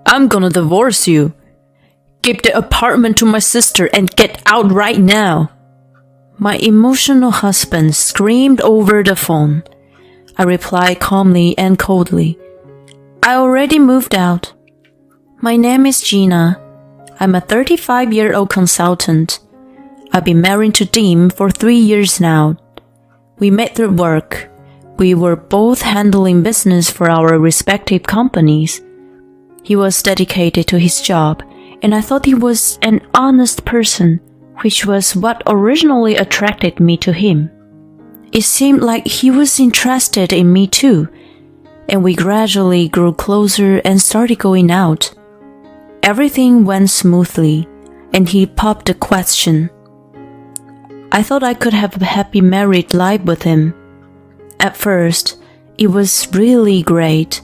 I'm gonna divorce you. Give the apartment to my sister and get out right now. My emotional husband screamed over the phone. I replied calmly and coldly. I already moved out. My name is Gina. I'm a 35-year-old consultant. I've been married to Dim for 3 years now. We met through work. We were both handling business for our respective companies. He was dedicated to his job, and I thought he was an honest person, which was what originally attracted me to him. It seemed like he was interested in me too, and we gradually grew closer and started going out. Everything went smoothly, and he popped the question. I thought I could have a happy married life with him. At first, it was really great.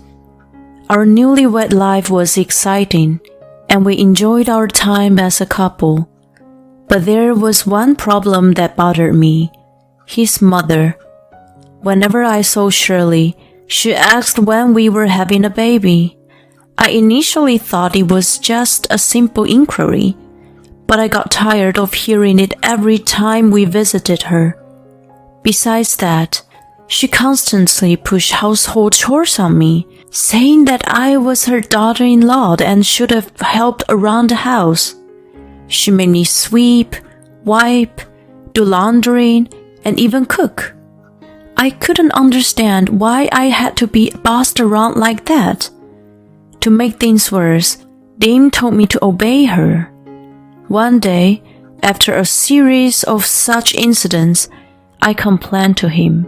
Our newlywed life was exciting, and we enjoyed our time as a couple. But there was one problem that bothered me: his mother. Whenever I saw Shirley, she asked when we were having a baby. I initially thought it was just a simple inquiry, but I got tired of hearing it every time we visited her. Besides that, she constantly pushed household chores on me, saying that I was her daughter-in-law and should have helped around the house. She made me sweep, wipe, do laundry, and even cook. I couldn't understand why I had to be bossed around like that. To make things worse, Dim told me to obey her. One day, after a series of such incidents, I complained to him.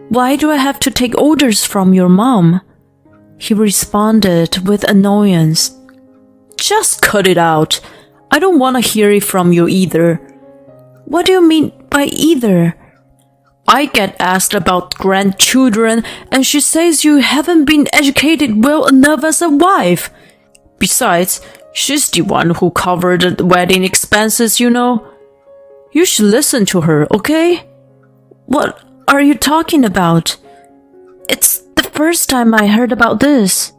Why do I have to take orders from your mom? He responded with annoyance. Just cut it out. I don't want to hear it from you either. What do you mean by either? I get asked about grandchildren and she says you haven't been educated well enough as a wife. Besides, she's the one who covered the wedding expenses, you know. You should listen to her, okay? What are you talking about? It's the first time I heard about this.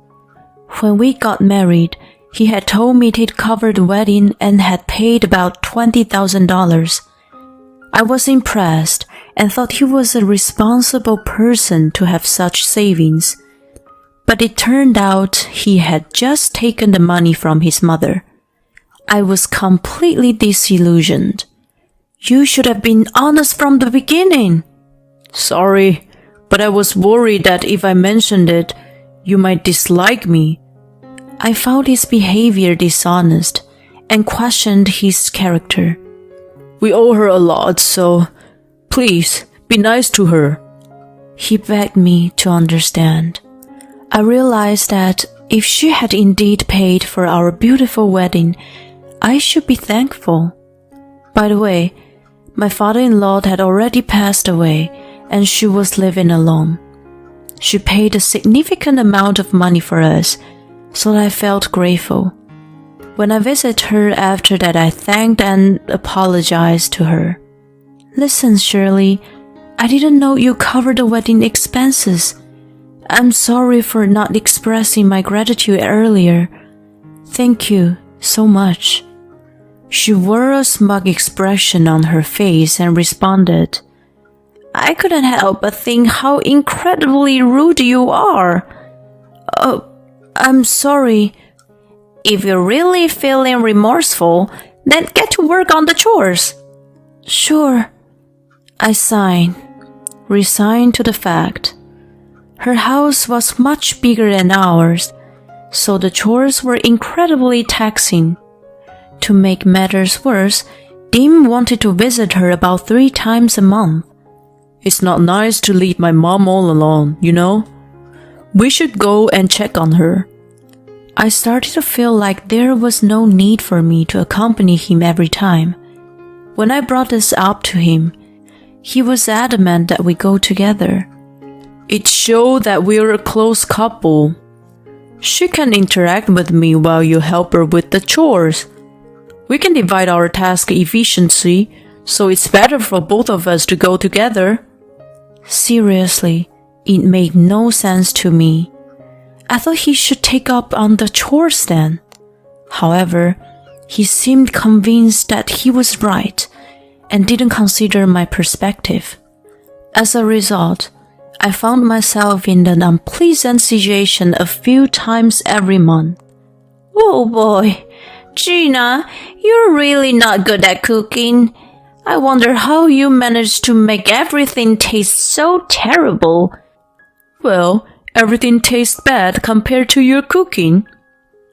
When we got married, he had told me he'd covered the wedding and had paid about $20,000. I was impressed and thought he was a responsible person to have such savings. But it turned out he had just taken the money from his mother. I was completely disillusioned. You should have been honest from the beginning. Sorry, but I was worried that if I mentioned it, you might dislike me. I found his behavior dishonest and questioned his character. We owe her a lot, so please be nice to her. He begged me to understand. I realized that if she had indeed paid for our beautiful wedding, I should be thankful. By the way, my father-in-law had already passed away and she was living alone. She paid a significant amount of money for us, so I felt grateful. When I visited her after that, I thanked and apologized to her. Listen, Shirley, I didn't know you covered the wedding expenses. I'm sorry for not expressing my gratitude earlier. Thank you so much. She wore a smug expression on her face and responded, I couldn't help but think how incredibly rude you are. Oh, I'm sorry. If you're really feeling remorseful, then get to work on the chores. Sure. I sighed, resigned to the fact. Her house was much bigger than ours, so the chores were incredibly taxing. To make matters worse, Dim wanted to visit her about 3 times a month. It's not nice to leave my mom all alone, you know? We should go and check on her. I started to feel like there was no need for me to accompany him every time. When I brought this up to him, he was adamant that we go together. It showed that we're a close couple. She can interact with me while you help her with the chores. We can divide our task efficiently, so it's better for both of us to go together. Seriously, it made no sense to me. I thought he should take up on the chores then. However, he seemed convinced that he was right and didn't consider my perspective. As a result, I found myself in an unpleasant situation a few times every month. Oh boy, Gina, you're really not good at cooking. I wonder how you managed to make everything taste so terrible. Well, everything tastes bad compared to your cooking.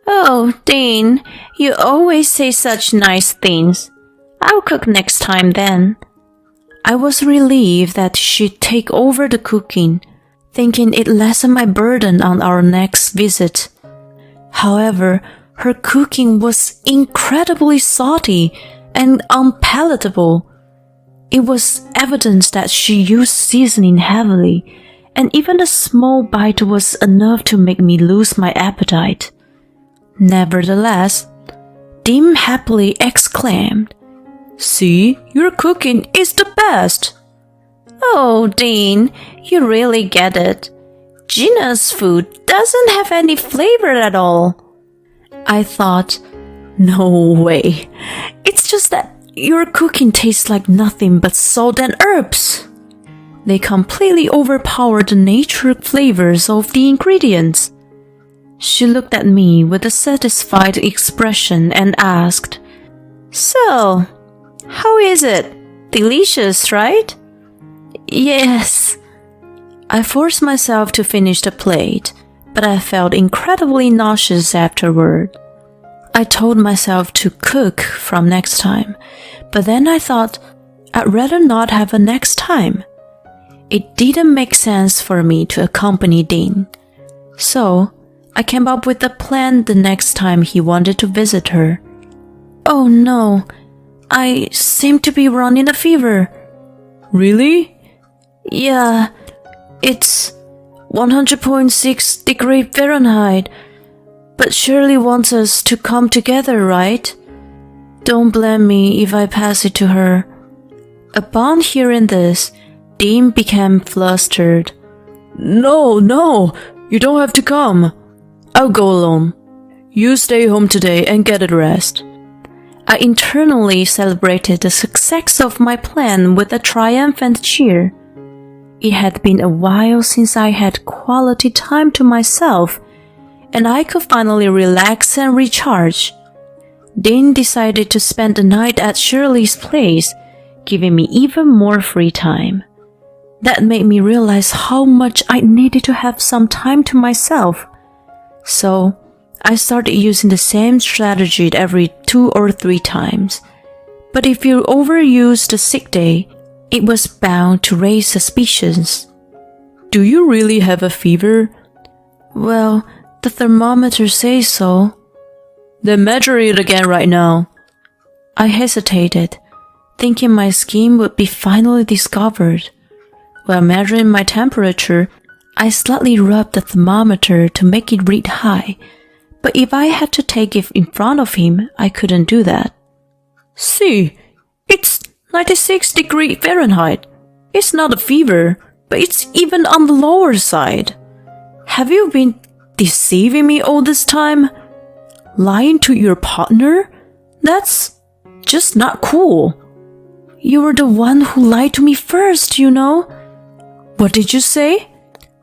Oh, Dean, you always say such nice things. I'll cook next time then. I was relieved that she'd take over the cooking, thinking it lessened my burden on our next visit. However, her cooking was incredibly salty and unpalatable. It was evident that she used seasoning heavily, and even a small bite was enough to make me lose my appetite. Nevertheless, Dean happily exclaimed, "See, your cooking is the best." Oh, Dean, you really get it. Gina's food doesn't have any flavor at all. I thought, no way. It's just that your cooking tastes like nothing but salt and herbs. They completely overpower the natural flavors of the ingredients. She looked at me with a satisfied expression and asked, "So, how is it? Delicious, right?" Yes. I forced myself to finish the plate, but I felt incredibly nauseous afterward. I told myself to cook from next time, but then I thought I'd rather not have a next time. It didn't make sense for me to accompany Dean, so I came up with a plan the next time he wanted to visit her. Oh no, I seem to be running a fever. Really? Yeah, it's 100.6 degrees Fahrenheit, but Shirley wants us to come together, right? Don't blame me if I pass it to her. Upon hearing this, Dean became flustered. No, you don't have to come. I'll go alone. You stay home today and get a rest. I internally celebrated the success of my plan with a triumphant cheer. It had been a while since I had quality time to myself, and I could finally relax and recharge. Dean decided to spend the night at Shirley's place, giving me even more free time. That made me realize how much I needed to have some time to myself. So, I started using the same strategy every 2 or 3 times. But if you overuse the sick day, it was bound to raise suspicions. Do you really have a fever? Well, the thermometer says so. Then measure it again right now. I hesitated, thinking my scheme would be finally discovered. While measuring my temperature, I slightly rubbed the thermometer to make it read high, but if I had to take it in front of him, I couldn't do that. See, it's 96 degrees Fahrenheit. It's not a fever, but it's even on the lower side. Have you been deceiving me all this time? Lying to your partner? That's just not cool. You were the one who lied to me first, you know. What did you say?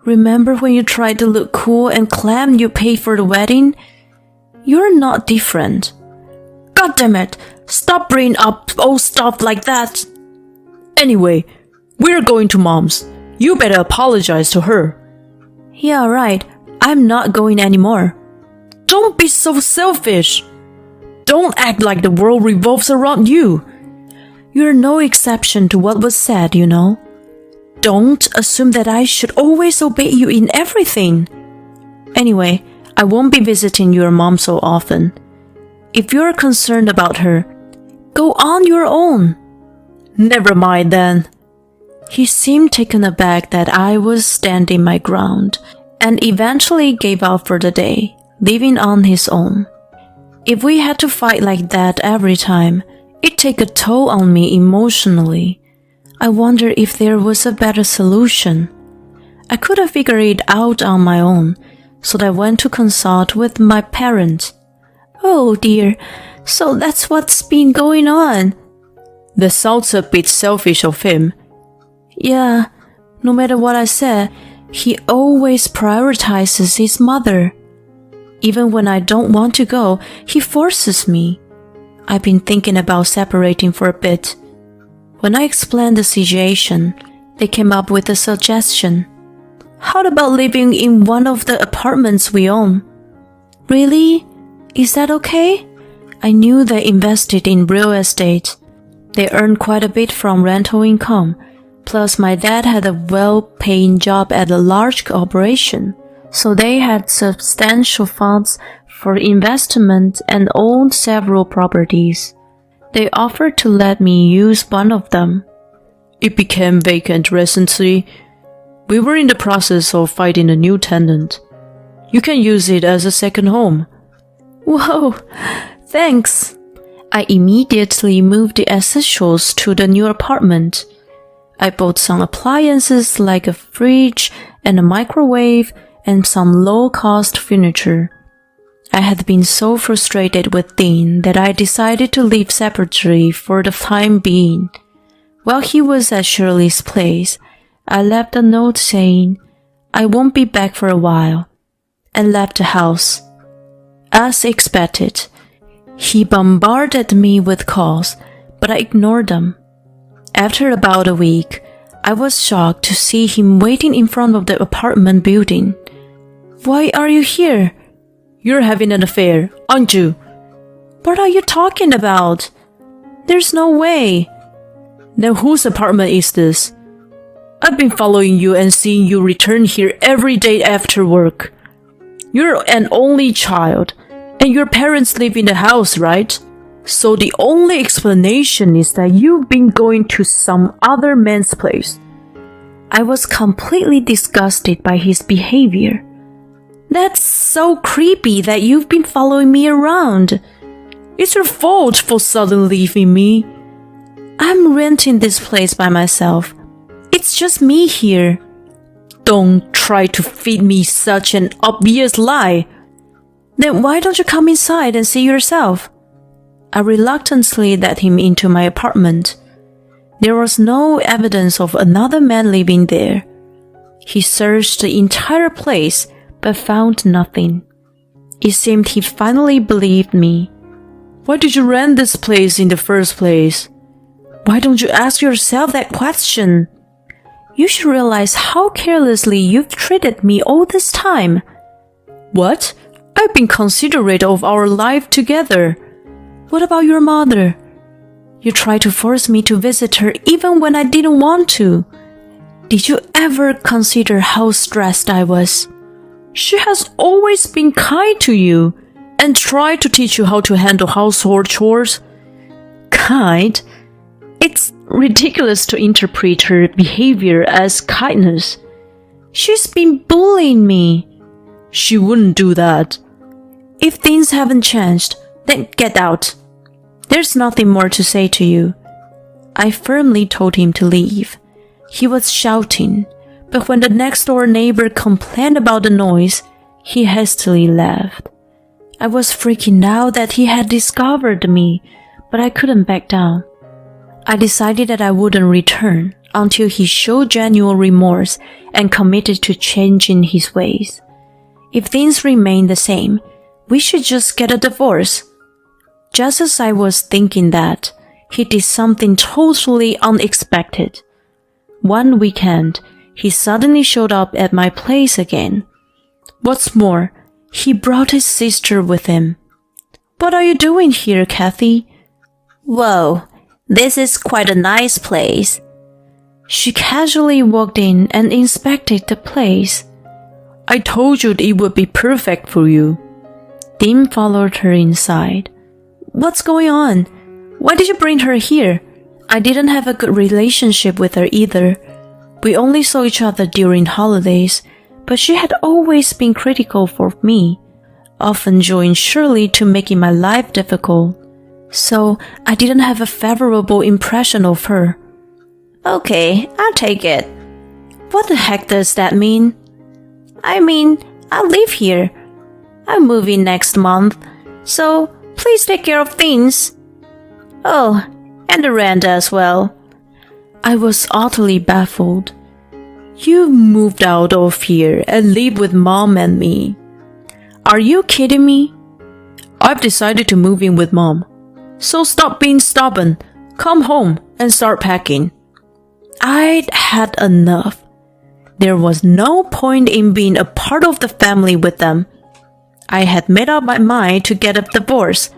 Remember when you tried to look cool and claimed you paid for the wedding? You're not different. God damn it, stop bringing up old stuff like that. Anyway, we're going to Mom's. You better apologize to her. Yeah, right. I'm not going anymore. Don't be so selfish. Don't act like the world revolves around you. You're no exception to what was said, you know. Don't assume that I should always obey you in everything. Anyway, I won't be visiting your mom so often. If you're concerned about her, go on your own. Never mind then. He seemed taken aback that I was standing my ground, and eventually gave up for the day, leaving on his own. If we had to fight like that every time, it'd take a toll on me emotionally. I wonder if there was a better solution. I could have figured it out on my own, so I went to consult with my parents. Oh dear, so that's what's been going on. That sounds a bit selfish of him. Yeah, no matter what I said, he always prioritizes his mother. Even when I don't want to go, he forces me. I've been thinking about separating for a bit. When I explained the situation, they came up with a suggestion. How about living in one of the apartments we own? Really? Is that okay? I knew they invested in real estate. They earned quite a bit from rental income. Plus, my dad had a well-paying job at a large corporation, so they had substantial funds for investment and owned several properties. They offered to let me use one of them. It became vacant recently. We were in the process of finding a new tenant. You can use it as a second home. Whoa, thanks. I immediately moved the essentials to the new apartment. I bought some appliances like a fridge and a microwave and some low-cost furniture. I had been so frustrated with Dean that I decided to live separately for the time being. While he was at Shirley's place, I left a note saying, I won't be back for a while, and left the house. As expected, he bombarded me with calls, but I ignored them. After about a week, I was shocked to see him waiting in front of the apartment building. Why are you here? You're having an affair, aren't you? What are you talking about? There's no way. Then whose apartment is this? I've been following you and seeing you return here every day after work. You're an only child, and your parents live in the house, right? So the only explanation is that you've been going to some other man's place. I was completely disgusted by his behavior. That's so creepy that you've been following me around. It's your fault for suddenly leaving me. I'm renting this place by myself. It's just me here. Don't try to feed me such an obvious lie. Then why don't you come inside and see yourself? I reluctantly let him into my apartment. There was no evidence of another man living there. He searched the entire place, but found nothing. It seemed he finally believed me. Why did you rent this place in the first place? Why don't you ask yourself that question? You should realize how carelessly you've treated me all this time. What? I've been considerate of our life together. What about your mother? You tried to force me to visit her even when I didn't want to. Did you ever consider how stressed I was? She has always been kind to you and tried to teach you how to handle household chores. Kind? It's ridiculous to interpret her behavior as kindness. She's been bullying me. She wouldn't do that. If things haven't changed, then get out. There's nothing more to say to you. I firmly told him to leave. He was shouting, but when the next door neighbor complained about the noise, he hastily left. I was freaking out that he had discovered me, but I couldn't back down. I decided that I wouldn't return until he showed genuine remorse and committed to changing his ways. If things remain the same, we should just get a divorce. Just as I was thinking that, he did something totally unexpected. One weekend, he suddenly showed up at my place again. What's more, he brought his sister with him. What are you doing here, Kathy? Whoa, this is quite a nice place. She casually walked in and inspected the place. I told you it would be perfect for you. Dean followed her inside. What's going on? Why did you bring her here? I didn't have a good relationship with her either. We only saw each other during holidays, but she had always been critical for me, often joined Shirley to making my life difficult. So I didn't have a favorable impression of her. Okay, I'll take it. What the heck does that mean? I mean, I live here. I'm moving next month, so please take care of things. Oh, and the rent as well. I was utterly baffled. You moved out of here and live with Mom and me. Are you kidding me? I've decided to move in with Mom. So stop being stubborn. Come home and start packing. I'd had enough. There was no point in being a part of the family with them. I had made up my mind to get a divorce,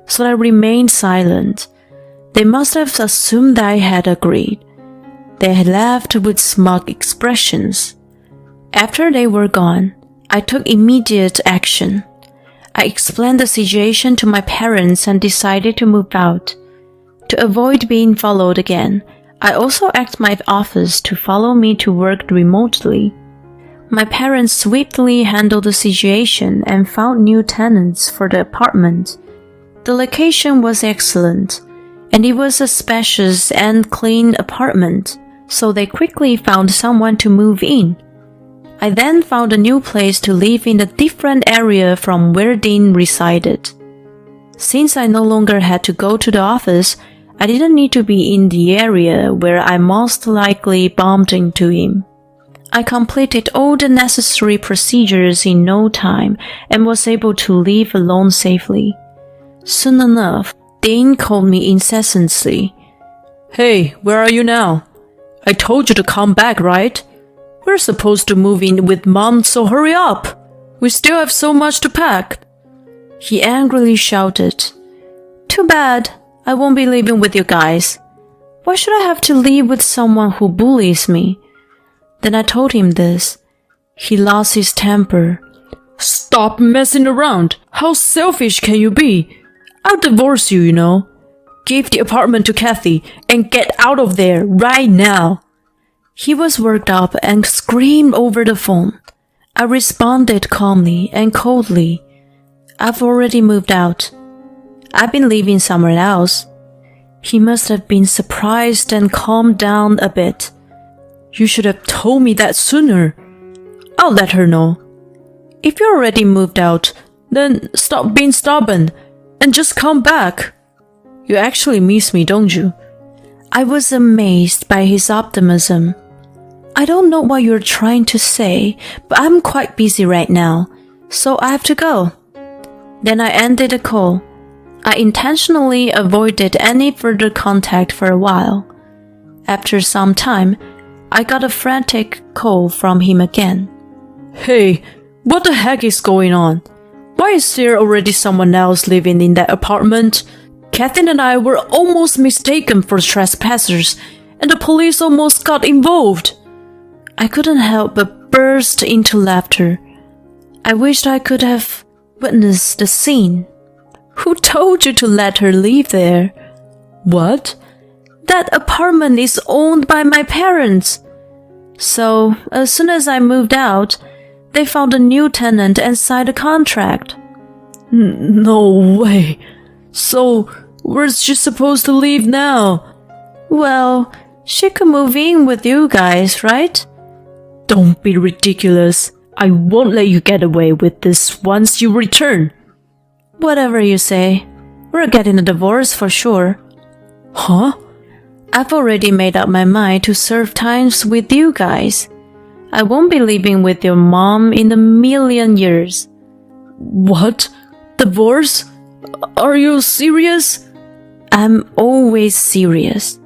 so I remained silent. They must have assumed I had agreed. They had left with smug expressions. After they were gone, I took immediate action. I explained the situation to my parents and decided to move out. To avoid being followed again, I also asked my office to follow me to work remotely. My parents swiftly handled the situation and found new tenants for the apartment. The location was excellent, and it was a spacious and clean apartment, so they quickly found someone to move in. I then found a new place to live in a different area from where Dean resided. Since I no longer had to go to the office, I didn't need to be in the area where I most likely bumped into him. I completed all the necessary procedures in no time and was able to leave alone safely. Soon enough, Dean called me incessantly. Hey, where are you now? I told you to come back, right? We're supposed to move in with Mom, so hurry up! We still have so much to pack. He angrily shouted. Too bad. I won't be living with you guys. Why should I have to live with someone who bullies me? Then I told him this. He lost his temper. Stop messing around. How selfish can you be? I'll divorce you, you know. Give the apartment to Kathy and get out of there right now. He was worked up and screamed over the phone. I responded calmly and coldly. I've already moved out. I've been living somewhere else. He must have been surprised and calmed down a bit. You should have told me that sooner. I'll let her know. If you already moved out, then stop being stubborn and just come back. You actually miss me, don't you? I was amazed by his optimism. I don't know what you're trying to say, but I'm quite busy right now, so I have to go. Then I ended the call. I intentionally avoided any further contact for a while. After some time, I got a frantic call from him again. Hey, what the heck is going on? Why is there already someone else living in that apartment? Kathy and I were almost mistaken for trespassers, and the police almost got involved. I couldn't help but burst into laughter. I wished I could have witnessed the scene. Who told you to let her live there? What? That apartment is owned by my parents. So, as soon as I moved out, they found a new tenant and signed a contract. No way. So, where's she supposed to live now? Well, she could move in with you guys, right? Don't be ridiculous. I won't let you get away with this once you return. Whatever you say. We're getting a divorce for sure. Huh? I've already made up my mind to serve times with you guys. I won't be living with your mom in a million years. What? Divorce? Are you serious? I'm always serious.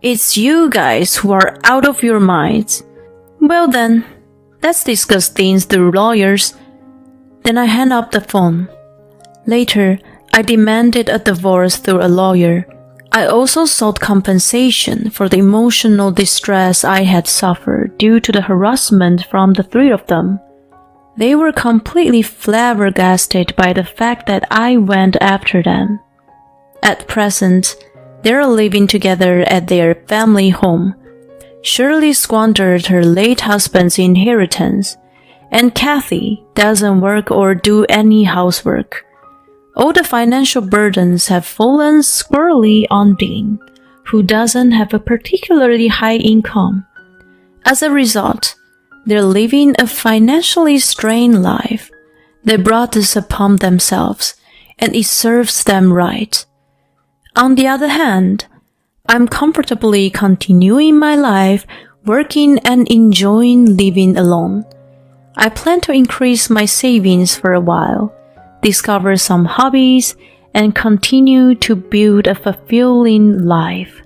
It's you guys who are out of your minds. Well then, let's discuss things through lawyers. Then I hung up the phone. Later, I demanded a divorce through a lawyer. I also sought compensation for the emotional distress I had suffered due to the harassment from the three of them. They were completely flabbergasted by the fact that I went after them. At present, they are living together at their family home. Shirley squandered her late husband's inheritance, and Kathy doesn't work or do any housework. All the financial burdens have fallen squarely on Dean, who doesn't have a particularly high income. As a result, They're living a financially strained life. They brought this upon themselves, and it serves them right. On the other hand, I'm comfortably continuing my life, working and enjoying living alone. I plan to increase my savings for a while, discover some hobbies, and continue to build a fulfilling life.